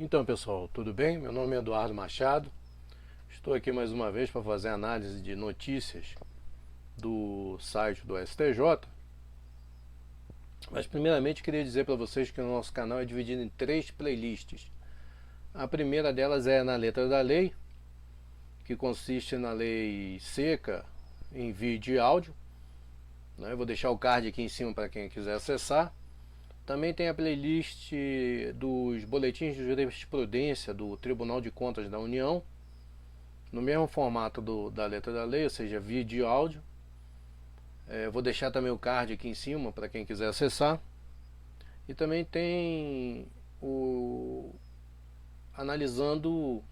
Então, pessoal, tudo bem? Meu nome é Eduardo Machado. Estou aqui mais uma vez para fazer análise de notícias do site do STJ. Mas primeiramente queria dizer para vocês que o nosso canal é dividido em 3 playlists. A primeira delas é na letra da lei, que consiste na lei seca em vídeo e áudio. Eu vou deixar o card aqui em cima para quem quiser acessar. Também tem a playlist dos boletins de jurisprudência do Tribunal de Contas da União, no mesmo formato da letra da lei, ou seja, vídeo e áudio. Vou deixar também o card aqui em cima para quem quiser acessar. E também tem o analisando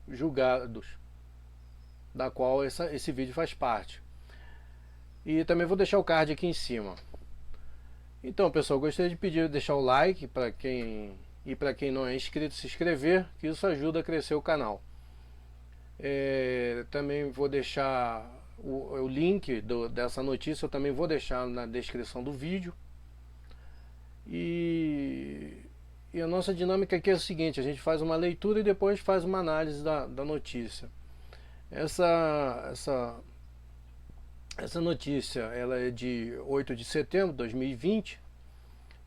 julgados, da qual esse vídeo faz parte. E também vou deixar o card aqui em cima. Então, pessoal, gostaria de pedir deixar o like para quem não é inscrito, se inscrever, que isso ajuda a crescer o canal. Também vou deixar o link dessa notícia, eu também vou deixar na descrição do vídeo. E a nossa dinâmica aqui é o seguinte: a gente faz uma leitura e depois faz uma análise da notícia. Essa notícia ela é de 8 de setembro de 2020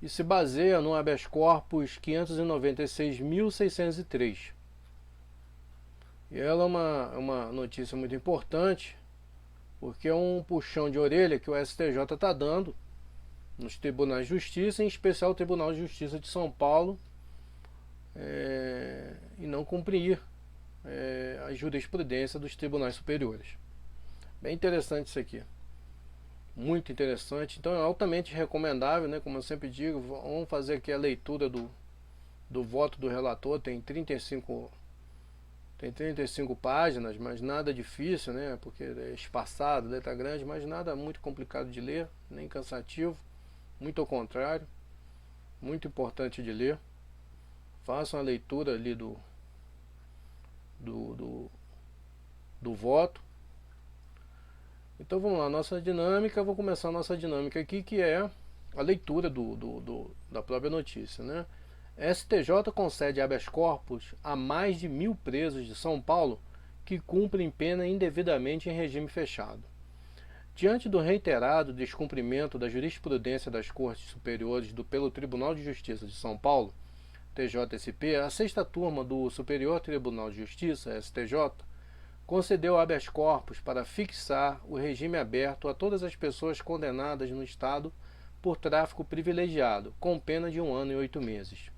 e se baseia no habeas corpus 596.603. E ela é uma notícia muito importante, porque é um puxão de orelha que o STJ está dando nos tribunais de justiça, em especial o Tribunal de Justiça de São Paulo, e não cumprir a jurisprudência dos tribunais superiores. Bem interessante isso aqui, muito interessante. Então é altamente recomendável, né? Como eu sempre digo, vamos fazer aqui a leitura do voto do relator. Tem 35 páginas, mas nada difícil, né? Porque é espaçado, letra grande, mas nada muito complicado de ler, nem cansativo, muito ao contrário, muito importante de ler. Façam a leitura ali do voto. Então vamos lá, nossa dinâmica. Vou começar a nossa dinâmica aqui, que é a leitura da própria notícia, né? STJ concede habeas corpus a mais de 1.000 presos de São Paulo que cumprem pena indevidamente em regime fechado. Diante do reiterado descumprimento da jurisprudência das Cortes Superiores pelo Tribunal de Justiça de São Paulo, TJSP, a sexta turma do Superior Tribunal de Justiça, STJ, concedeu habeas corpus para fixar o regime aberto a todas as pessoas condenadas no Estado por tráfico privilegiado, com pena de 1 ano e 8 meses.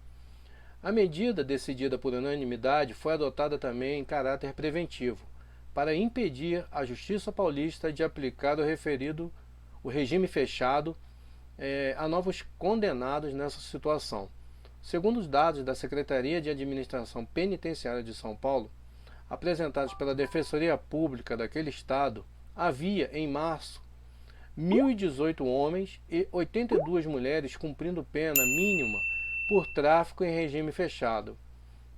A medida, decidida por unanimidade, foi adotada também em caráter preventivo, para impedir a Justiça Paulista de aplicar o regime fechado a novos condenados nessa situação. Segundo os dados da Secretaria de Administração Penitenciária de São Paulo, apresentados pela Defensoria Pública daquele estado, havia, em março, 1.018 homens e 82 mulheres cumprindo pena mínima por tráfico em regime fechado,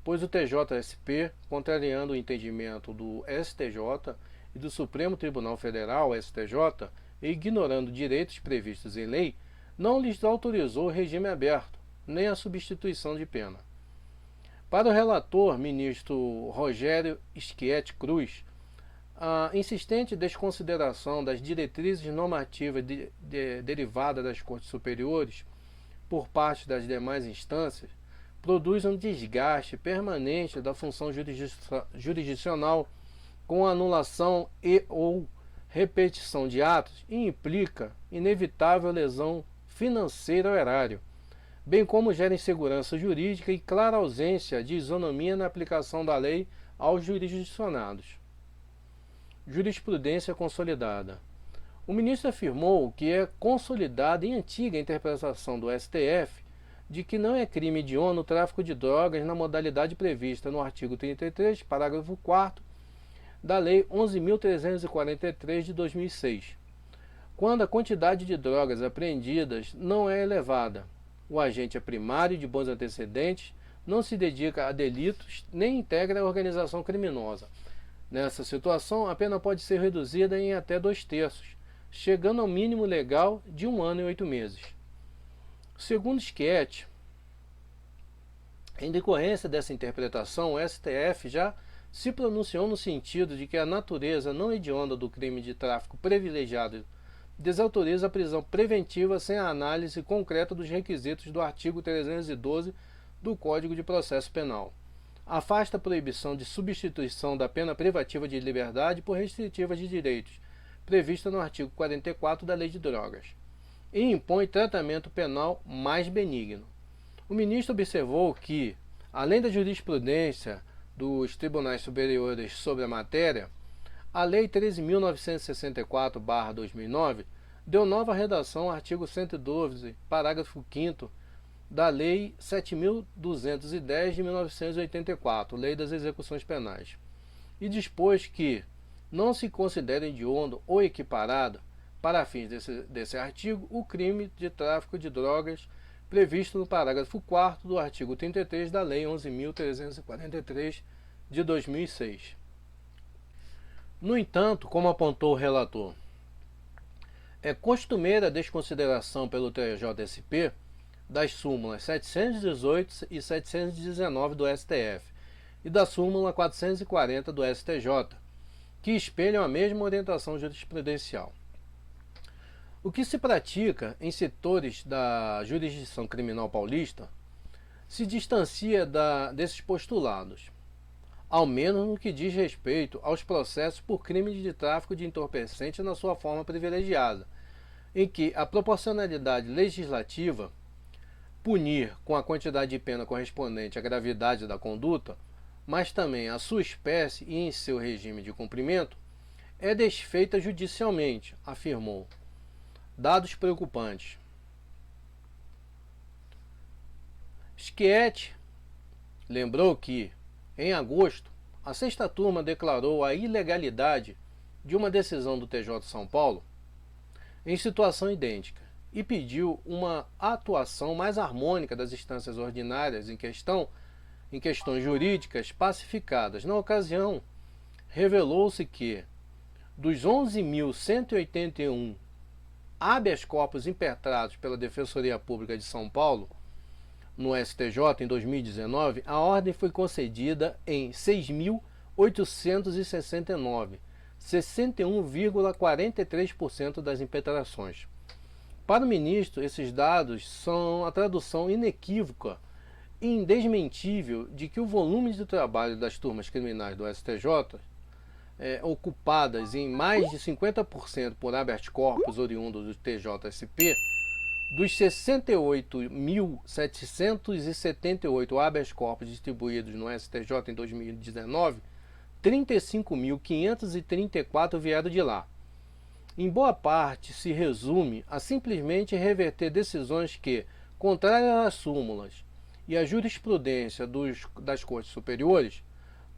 pois o TJSP, contrariando o entendimento do STJ e do Supremo Tribunal Federal, STJ, e ignorando direitos previstos em lei, não lhes autorizou o regime aberto, nem a substituição de pena. Para o relator, ministro Rogério Schietti Cruz, a insistente desconsideração das diretrizes normativas derivadas das Cortes Superiores por parte das demais instâncias produz um desgaste permanente da função jurisdicional com anulação ou repetição de atos e implica inevitável lesão financeira ao erário, bem como gera insegurança jurídica e clara ausência de isonomia na aplicação da lei aos jurisdicionados. Jurisprudência consolidada. O ministro afirmou que é consolidada e antiga a interpretação do STF de que não é crime hediondo o tráfico de drogas na modalidade prevista no artigo 33, parágrafo 4º da Lei 11.343 de 2006, quando a quantidade de drogas apreendidas não é elevada. O agente é primário de bons antecedentes, não se dedica a delitos, nem integra a organização criminosa. Nessa situação, a pena pode ser reduzida em até 2/3, chegando ao mínimo legal de 1 ano e 8 meses. Segundo Schietti, Em decorrência dessa interpretação, o STF já se pronunciou no sentido de que a natureza não hedionda do crime de tráfico privilegiado desautoriza a prisão preventiva sem a análise concreta dos requisitos do artigo 312 do Código de Processo Penal. Afasta a proibição de substituição da pena privativa de liberdade por restritiva de direitos, prevista no artigo 44 da Lei de Drogas, e impõe tratamento penal mais benigno. O ministro observou que, além da jurisprudência dos tribunais superiores sobre a matéria, a Lei 13.964/2009 deu nova redação ao artigo 112, parágrafo 5º da Lei 7.210 de 1984, Lei das Execuções Penais, e dispôs que não se considera hediondo ou equiparado, para fins desse artigo, o crime de tráfico de drogas previsto no parágrafo 4º do artigo 33 da Lei 11.343 de 2006. No entanto, como apontou o relator, é costumeira a desconsideração pelo TJSP das súmulas 718 e 719 do STF e da súmula 440 do STJ, que espelham a mesma orientação jurisprudencial. O que se pratica em setores da jurisdição criminal paulista se distancia desses postulados, ao menos no que diz respeito aos processos por crime de tráfico de entorpecente na sua forma privilegiada, em que a proporcionalidade legislativa, punir com a quantidade de pena correspondente à gravidade da conduta, mas também a sua espécie e em seu regime de cumprimento, é desfeita judicialmente, afirmou. Dados preocupantes. Schietti lembrou que, em agosto, a sexta turma declarou a ilegalidade de uma decisão do TJ de São Paulo em situação idêntica e pediu uma atuação mais harmônica das instâncias ordinárias em questões jurídicas pacificadas. Na ocasião, revelou-se que, dos 11.181 habeas corpus impetrados pela Defensoria Pública de São Paulo no STJ em 2019, a ordem foi concedida em 6.869, 61,43% das impetrações. Para o ministro, esses dados são a tradução inequívoca e indesmentível de que o volume de trabalho das turmas criminais do STJ, ocupadas em mais de 50% por habeas corpus oriundos do TJSP, dos 68.778 habeas corpus distribuídos no STJ em 2019, 35.534 vieram de lá. Em boa parte se resume a simplesmente reverter decisões que, contrárias às súmulas e à jurisprudência das cortes superiores,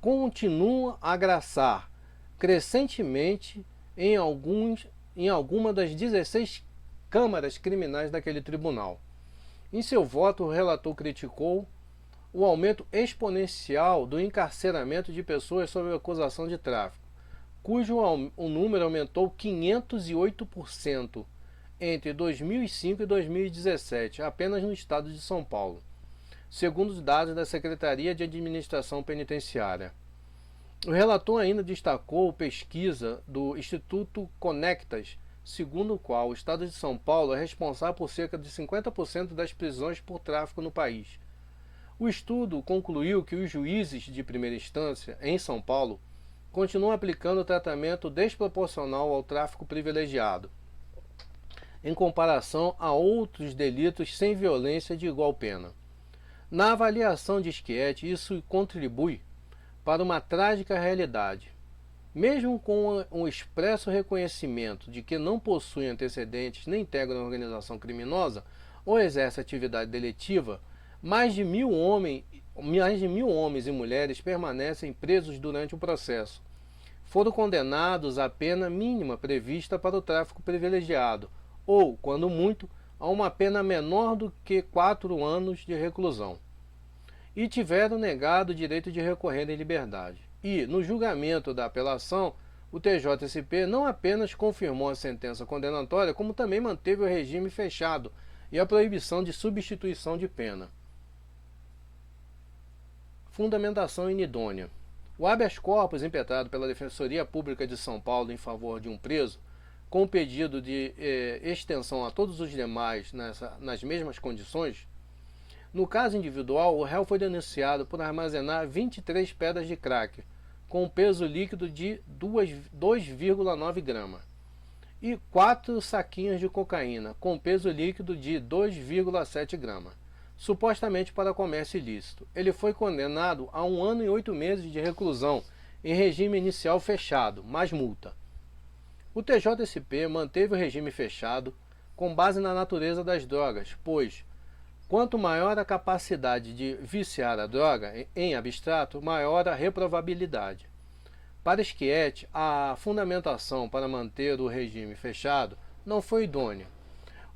continuam a graçar crescentemente em alguma das 16 câmaras criminais daquele tribunal. Em seu voto, o relator criticou o aumento exponencial do encarceramento de pessoas sob acusação de tráfico, cujo o número aumentou 508% entre 2005 e 2017, apenas no estado de São Paulo, segundo os dados da Secretaria de Administração Penitenciária. O relator ainda destacou pesquisa do Instituto Conectas, segundo o qual o estado de São Paulo é responsável por cerca de 50% das prisões por tráfico no país. O estudo concluiu que os juízes de primeira instância, em São Paulo, continuam aplicando tratamento desproporcional ao tráfico privilegiado, em comparação a outros delitos sem violência de igual pena. Na avaliação de Schietti, isso contribui para uma trágica realidade. Mesmo com um expresso reconhecimento de que não possuem antecedentes nem integram organização criminosa ou exercem atividade deletiva, mais de 1.000 homens e mulheres permanecem presos durante o processo. Foram condenados à pena mínima prevista para o tráfico privilegiado, ou, quando muito, a uma pena menor do que 4 anos de reclusão. E tiveram negado o direito de recorrer em liberdade. E, no julgamento da apelação, o TJSP não apenas confirmou a sentença condenatória, como também manteve o regime fechado e a proibição de substituição de pena. Fundamentação inidônea. O habeas corpus impetrado pela Defensoria Pública de São Paulo em favor de um preso, com pedido de extensão a todos os demais nas mesmas condições. No caso individual, o réu foi denunciado por armazenar 23 pedras de crack, com um peso líquido de 2,9 gramas, e 4 saquinhos de cocaína, com peso líquido de 2,7 gramas, supostamente para comércio ilícito. Ele foi condenado a 1 ano e 8 meses de reclusão, em regime inicial fechado, mais multa. O TJSP manteve o regime fechado com base na natureza das drogas, pois, quanto maior a capacidade de viciar a droga em abstrato, maior a reprovabilidade. Para Schietti, a fundamentação para manter o regime fechado não foi idônea,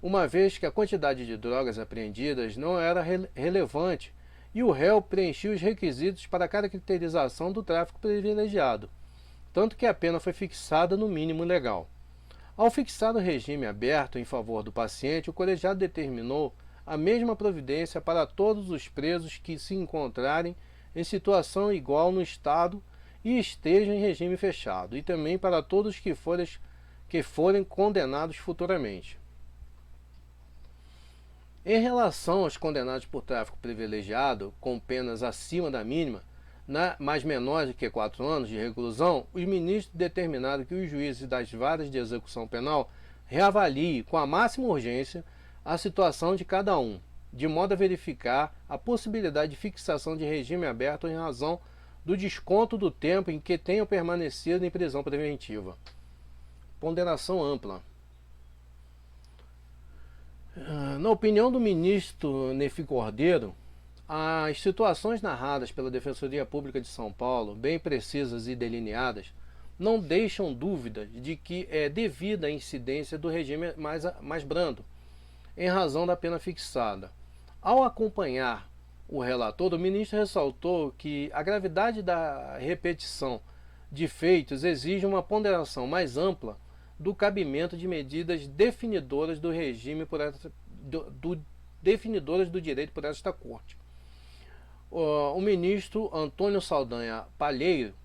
uma vez que a quantidade de drogas apreendidas não era relevante e o réu preenchia os requisitos para a caracterização do tráfico privilegiado, tanto que a pena foi fixada no mínimo legal. Ao fixar o regime aberto em favor do paciente, o colegiado determinou a mesma providência para todos os presos que se encontrarem em situação igual no Estado e estejam em regime fechado, e também para todos que forem condenados futuramente. Em relação aos condenados por tráfico privilegiado, com penas acima da mínima, mas menores do que 4 anos de reclusão, os ministros determinaram que os juízes das varas de execução penal reavaliem com a máxima urgência a situação de cada um, de modo a verificar a possibilidade de fixação de regime aberto em razão do desconto do tempo em que tenham permanecido em prisão preventiva. Ponderação ampla. Na opinião do ministro Nefi Cordeiro, as situações narradas pela Defensoria Pública de São Paulo, bem precisas e delineadas, não deixam dúvida de que é devida a incidência do regime mais brando, em razão da pena fixada. Ao acompanhar o relator, o ministro ressaltou que a gravidade da repetição de feitos exige uma ponderação mais ampla do cabimento de medidas definidoras do regime definidoras do direito por esta Corte. O ministro Antônio Saldanha Palheiro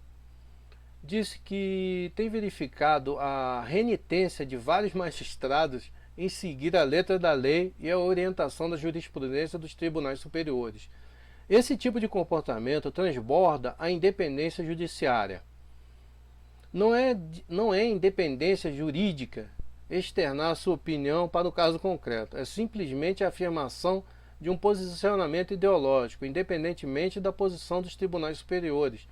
disse que tem verificado a renitência de vários magistrados em seguir a letra da lei e a orientação da jurisprudência dos tribunais superiores. Esse tipo de comportamento transborda a independência judiciária. Não é independência jurídica externar sua opinião para o caso concreto, é simplesmente a afirmação de um posicionamento ideológico, independentemente da posição dos tribunais superiores,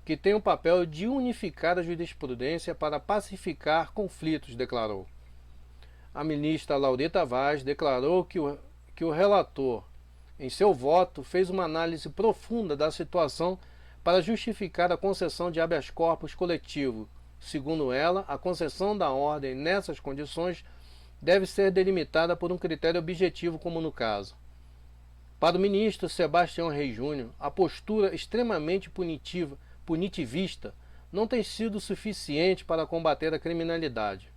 que tem o papel de unificar a jurisprudência para pacificar conflitos, declarou. A ministra Laureta Vaz declarou que o relator, em seu voto, fez uma análise profunda da situação para justificar a concessão de habeas corpus coletivo. Segundo ela, a concessão da ordem nessas condições deve ser delimitada por um critério objetivo, como no caso. Para o ministro Sebastião Reis Júnior, a postura extremamente punitivista não tem sido suficiente para combater a criminalidade.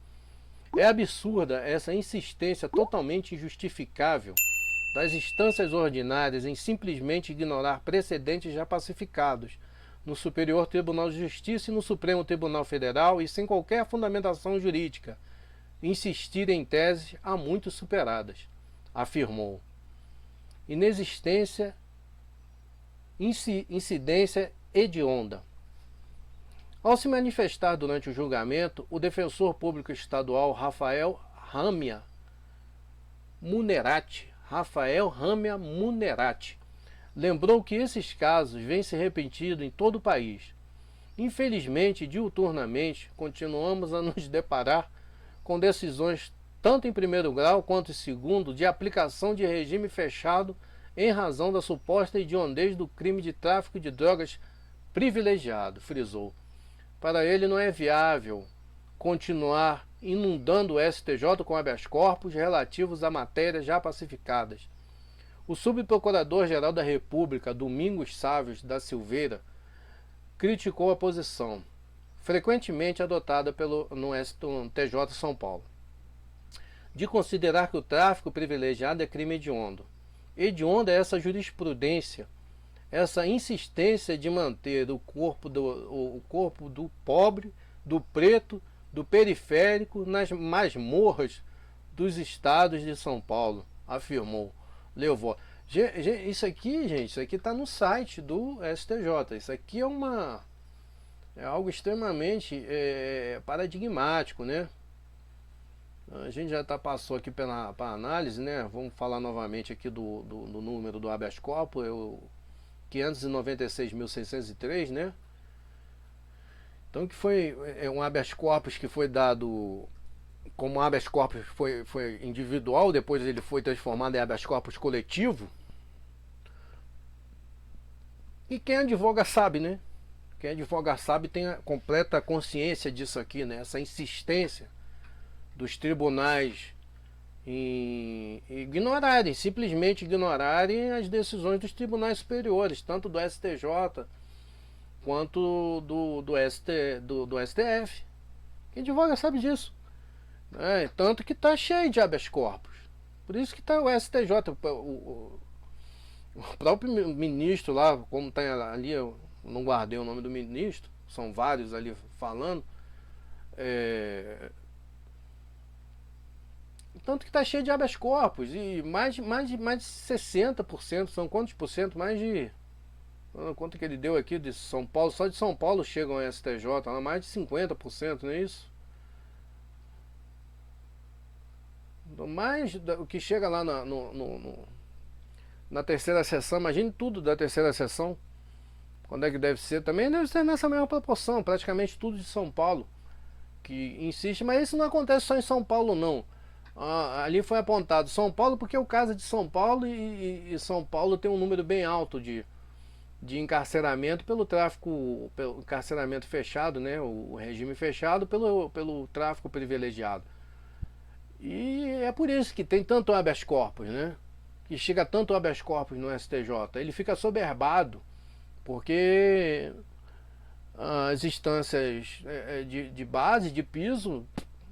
É absurda essa insistência totalmente injustificável das instâncias ordinárias em simplesmente ignorar precedentes já pacificados no Superior Tribunal de Justiça e no Supremo Tribunal Federal e sem qualquer fundamentação jurídica, insistir em teses há muito superadas, afirmou. Incidência hedionda. Ao se manifestar durante o julgamento, o defensor público estadual Rafael Râmia Munerati lembrou que esses casos vêm se repetindo em todo o país. Infelizmente, diuturnamente, continuamos a nos deparar com decisões tanto em primeiro grau quanto em segundo de aplicação de regime fechado em razão da suposta hediondez do crime de tráfico de drogas privilegiado, frisou. Para ele não é viável continuar inundando o STJ com habeas corpus relativos a matérias já pacificadas. O subprocurador-geral da República, Domingos Sávios da Silveira, criticou a posição, frequentemente adotada no TJ São Paulo, de considerar que o tráfico privilegiado é crime hediondo. Hedionda é essa jurisprudência, essa insistência de manter o corpo do pobre, do preto, do periférico nas masmorras dos estados de São Paulo, afirmou Leovó. Isso aqui, gente, isso aqui está no site do STJ. Isso aqui é algo extremamente paradigmático, né? A gente já passou aqui para análise, né? Vamos falar novamente aqui do número do habeas corpus, 596.603, né? Então que foi um habeas corpus que foi dado como habeas corpus foi individual, depois ele foi transformado em habeas corpus coletivo. E quem advoga sabe, né? Quem advoga sabe tem a completa consciência disso aqui, né? Essa insistência dos tribunais em ignorarem, simplesmente ignorarem as decisões dos tribunais superiores, tanto do STJ quanto do STF. Quem advoga sabe disso. Tanto que está cheio de habeas corpus. Por isso que está o STJ, o próprio ministro lá, como está ali, eu não guardei o nome do ministro, são vários ali falando, tanto que está cheio de habeas corpus, e mais de 60%, são quantos por cento? Mais de, quanto que ele deu aqui de São Paulo, só de São Paulo chegam ao STJ, mais de 50%, não é isso? Mais o que chega lá na terceira sessão, imagine tudo da terceira sessão, quando é que deve ser, também deve ser nessa mesma proporção, praticamente tudo de São Paulo, que insiste, mas isso não acontece só em São Paulo não. Ali foi apontado São Paulo porque é o caso de São Paulo, e São Paulo tem um número bem alto de encarceramento pelo tráfico, pelo encarceramento fechado, né, o regime fechado pelo tráfico privilegiado. E é por isso que tem tanto habeas corpus, né? Que chega tanto habeas corpus no STJ. Ele fica soberbado, porque as instâncias de base, de piso,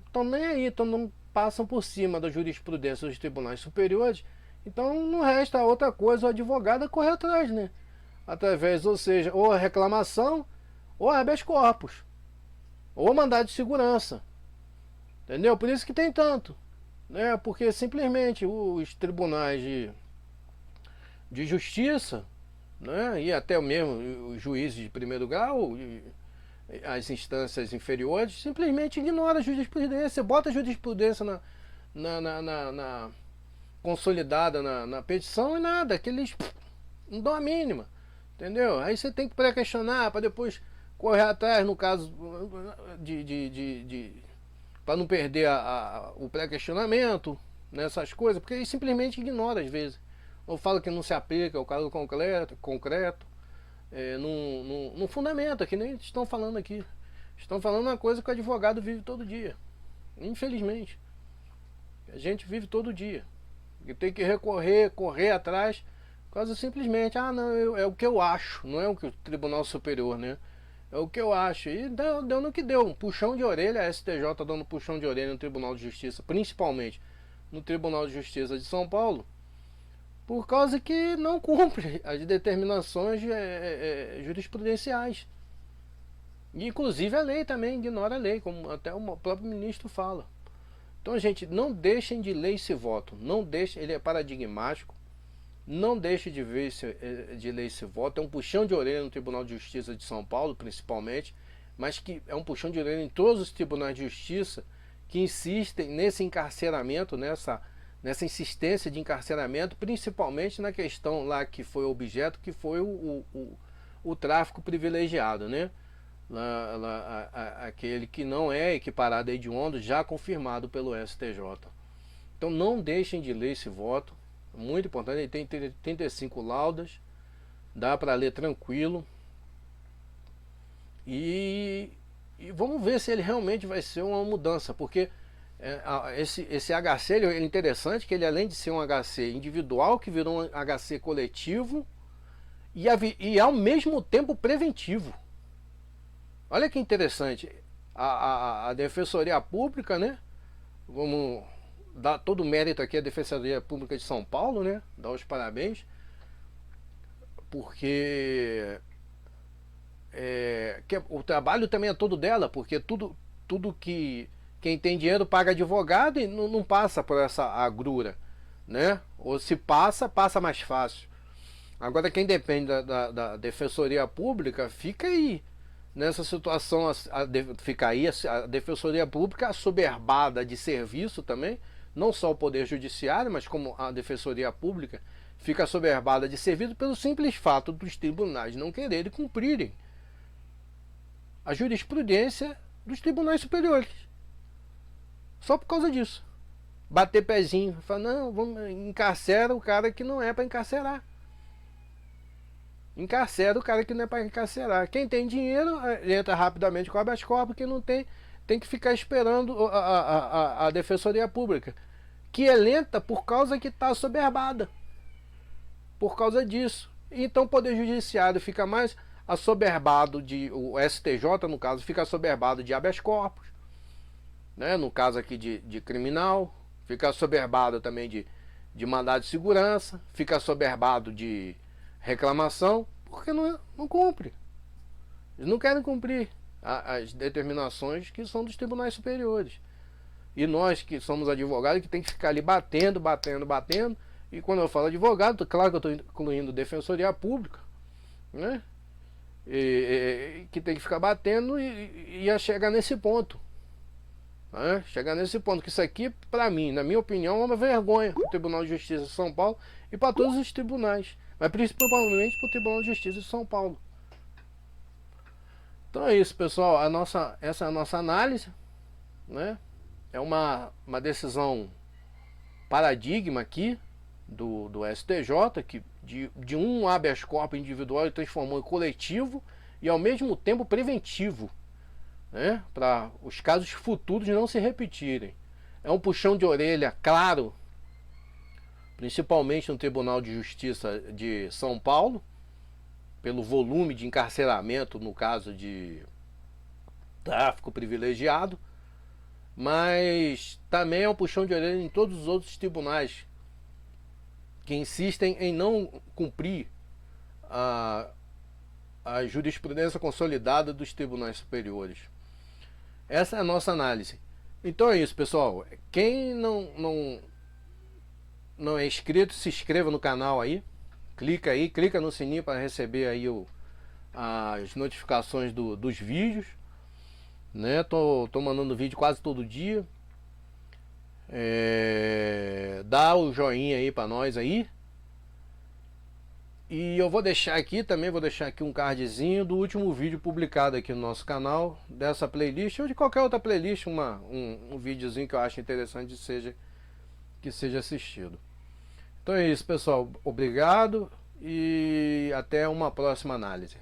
estão nem aí, não passam por cima da jurisprudência dos tribunais superiores. Então não resta outra coisa, o advogado correr atrás, né? Através, ou seja, ou a reclamação, ou habeas corpus, ou mandado de segurança. Entendeu? Por isso que tem tanto, né? Porque simplesmente os tribunais de justiça, né? E até mesmo os juízes de primeiro grau, as instâncias inferiores, simplesmente ignoram a jurisprudência, bota a jurisprudência consolidada na petição e nada, que eles não dão a mínima, entendeu? Aí você tem que pré-questionar para depois correr atrás, no caso para não perder o pré-questionamento nessas coisas, porque ele simplesmente ignora às vezes, ou fala que não se aplica ao caso concreto, não fundamenta, que nem estão falando aqui. Estão falando uma coisa que o advogado vive todo dia, infelizmente. A gente vive todo dia e tem que correr atrás, quase simplesmente, não, é o que eu acho, não é o que o Tribunal Superior, né? É o que eu acho. E deu no que deu. Um puxão de orelha. A STJ tá dando puxão de orelha no Tribunal de Justiça, principalmente no Tribunal de Justiça de São Paulo, por causa que não cumpre as determinações jurisprudenciais. E, inclusive, a lei também ignora a lei, como até o próprio ministro fala. Então, gente, não deixem de ler esse voto. Não deixem, ele é paradigmático. Não deixe de ler esse voto. É um puxão de orelha no Tribunal de Justiça de São Paulo, principalmente, mas que é um puxão de orelha em todos os tribunais de justiça que insistem nesse encarceramento, nessa insistência de encarceramento, principalmente na questão lá que foi objeto, que foi o tráfico privilegiado, né? Aquele que não é equiparado a hediondo, já confirmado pelo STJ. Então não deixem de ler esse voto. Muito importante, ele tem 35 laudas, dá para ler tranquilo, e vamos ver se ele realmente vai ser uma mudança, porque esse HC ele é interessante, que ele, além de ser um HC individual, que virou um HC coletivo, e ao mesmo tempo preventivo. Olha que interessante, a Defensoria Pública, né, vamos dar todo o mérito aqui à Defensoria Pública de São Paulo, né? Dar os parabéns. porque que o trabalho também é todo dela, porque tudo que quem tem dinheiro paga advogado e não passa por essa agrura, né? Ou se passa, passa mais fácil. Agora quem depende da defensoria pública fica aí nessa situação, fica aí a defensoria pública assoberbada de serviço também, não só o poder judiciário, mas como a defensoria pública fica assoberbada de serviço pelo simples fato dos tribunais não quererem cumprirem a jurisprudência dos tribunais superiores. Só por causa disso. Bater pezinho, falar, não, vamos, encarcera o cara que não é para encarcerar. Encarcera o cara que não é para encarcerar. Quem tem dinheiro entra rapidamente com habeas corpus, quem não tem, tem que ficar esperando a defensoria pública, que é lenta por causa que está assoberbada. Por causa disso. Então o Poder Judiciário fica mais assoberbado o STJ, no caso, fica assoberbado de habeas corpus, né? No caso aqui de criminal, fica assoberbado também de mandado de segurança, fica assoberbado de reclamação, porque não cumpre. Eles não querem cumprir as determinações que são dos tribunais superiores. E nós que somos advogados que tem que ficar ali batendo, e quando eu falo advogado, claro que eu estou incluindo defensoria pública, né? Que tem que ficar batendo e ia chegar nesse ponto, né? Chegar nesse ponto, que isso aqui, para mim, na minha opinião, é uma vergonha para o Tribunal de Justiça de São Paulo e para todos os tribunais, mas principalmente para o Tribunal de Justiça de São Paulo. Então é isso, pessoal, essa é a nossa análise, né? É uma decisão paradigma aqui do STJ, que de um habeas corpus individual ele transformou em coletivo e ao mesmo tempo preventivo, né? Para os casos futuros não se repetirem. É um puxão de orelha claro, principalmente no Tribunal de Justiça de São Paulo, pelo volume de encarceramento no caso de tráfico privilegiado, mas também é um puxão de orelha em todos os outros tribunais que insistem em não cumprir a jurisprudência consolidada dos tribunais superiores. Essa é a nossa análise. Então é isso, pessoal. Quem não é inscrito, se inscreva no canal aí. Clica no sininho para receber aí as notificações dos vídeos, né? Tô mandando vídeo quase todo dia. Dá o joinha aí para nós aí. E eu vou deixar aqui um cardzinho do último vídeo publicado aqui no nosso canal, dessa playlist ou de qualquer outra playlist, um videozinho que eu acho interessante que seja assistido. Então é isso, pessoal. Obrigado e até uma próxima análise.